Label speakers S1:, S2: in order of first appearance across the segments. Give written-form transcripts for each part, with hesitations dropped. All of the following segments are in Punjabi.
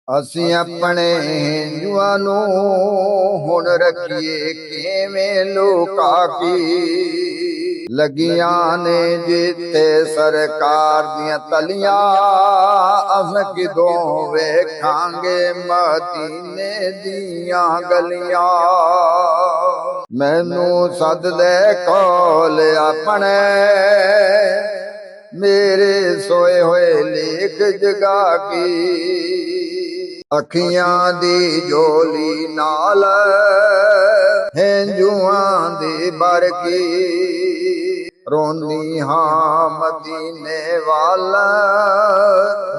S1: ਅਸੀਂ ਆਪਣੇ ਹਿੰਦੂਆਂ ਨੂੰ ਹੁਣ ਰੱਖੀਏ ਕਿਵੇਂ ਲੁਕਾ ਕੇ। ਲੱਗੀਆਂ ਨੇ ਜਿੱਥੇ ਸਰਕਾਰ ਦੀਆਂ ਤਲੀਆਂ, ਅਸਾਂ ਕਿਦੋਂ ਵੇਖਾਂਗੇ ਮਦੀਨੇ ਦੀਆਂ ਗਲੀਆਂ। ਮੈਨੂੰ ਸੱਦ ਲੈ ਕੋਲ ਆਪਣੇ, ਮੇਰੇ ਸੋਏ ਹੋਏ ਲੇਖ ਜਗਾ ਕੇ। ਅੱਖੀਆਂ ਦੀ ਜੋਲੀ ਨਾਲ ਹੰਝੂਆਂ ਦੀ ਬਰਕੀ, ਰੋਂਦੀ ਹਾਂ ਮਦੀਨੇ ਵੱਲ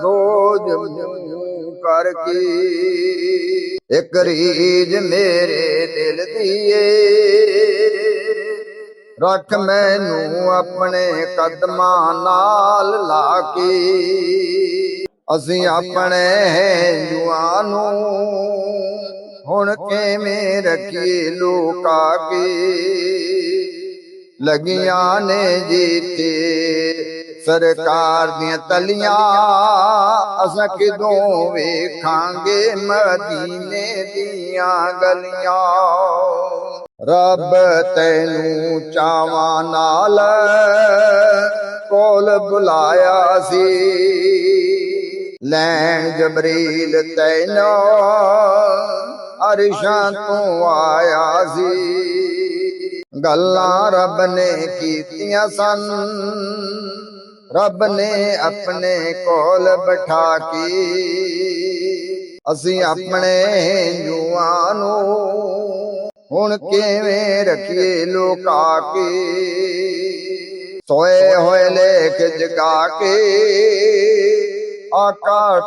S1: ਰੋਜ਼ ਮੂੰਹ ਕਰਕੇ। ਇੱਕ ਰੀਝ ਮੇਰੇ ਦਿਲ ਦੀ ਏ, ਰੱਖ ਮੈਨੂੰ ਆਪਣੇ ਕਦਮਾਂ ਨਾਲ ਲਾ ਕੇ। ਅਸੀਂ ਆਪਣੇ ਹਿੰਦੂਆਂ ਨੂੰ ਹੁਣ ਕਿਵੇਂ ਰੱਖੀਏ ਲੁਕਾ ਕੇ। ਲੱਗੀਆਂ ਨੇ ਜਿੱਥੇ ਸਰਕਾਰ ਦੀਆਂ ਤਲੀਆਂ, ਅਸਾਂ ਕਿਦੋਂ ਵੇਖਾਂਗੇ ਮਦੀਨੇ ਦੀਆਂ ਗਲੀਆਂ। ਰੱਬ ਤੈਨੂੰ ਚਾਵਾਂ ਨਾਲ ਕੋਲ ਬੁਲਾਇਆ ਸੀ, ਲੈਣ ਜਬਰੀਲ ਤੈਨੂੰ ਅਰਸ਼ਾਂ ਤੋਂ ਆਇਆ ਸੀ। ਗੱਲਾਂ ਰੱਬ ਨੇ ਕੀਤੀਆਂ ਸਨ, ਰੱਬ ਨੇ ਆਪਣੇ ਕੋਲ ਬਿਠਾ ਕੇ। ਅਸੀਂ ਆਪਣੇ ਹਿੰਦੂਆਂ ਨੂੰ ਹੁਣ ਕਿਵੇਂ ਰੱਖੀਏ ਲੁਕਾ ਕੇ। ਸੋਏ ਹੋਏ ਲੇਖ ਜਗਾ ਕੇ ਆਕਾ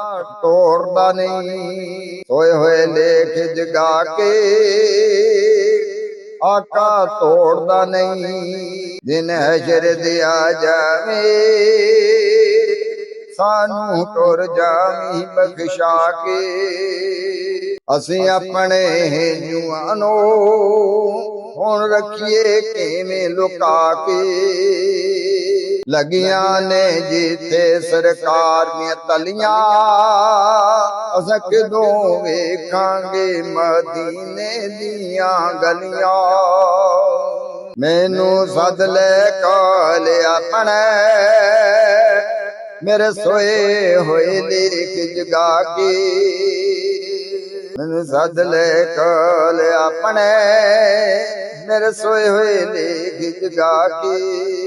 S1: ਤੋੜਦਾ ਨਹੀਂ, ਸੋਏ ਹੋਏ ਲੇਖ ਜਗਾ ਕੇ ਆਕਾ ਤੋੜਦਾ ਨਹੀਂ। ਦਿਨ ਹਸ਼ਰ ਦਿਆ ਜਾਵੇ ਸਾਨੂੰ ਟੁਰ ਜਾਵੀਂ ਬਖਸ਼ਾ ਕੇ। ਅਸੀਂ ਆਪਣੇ ਹਿੰਦੂਆਂ ਨੂੰ ਹੁਣ ਰੱਖੀਏ ਕਿਵੇਂ ਲੁਕਾ ਕੇ। ਲੱਗੀਆਂ ਨੇ ਜਿੱਥੇ ਸਰਕਾਰ ਦੀਆਂ ਤਲੀਆਂ, ਅਸਾਂ ਕਿਦੋਂ ਵੇਖਾਂਗੇ ਮਦੀਨੇ ਦੀਆਂ ਗਲੀਆਂ। ਮੈਨੂੰ ਸੱਦ ਲੈ ਕੋਲ ਆਪਣੇ, ਮੇਰੇ ਸੋਏ ਹੋਏ ਲੇਖ ਜਗਾ ਕੇ। ਮੈਨੂੰ ਸੱਦ ਲੈ ਕੋਲ ਆਪਣੇ, ਮੇਰੇ ਸੋਏ ਹੋਏ ਲੇਖ ਜਗਾ ਕੇ।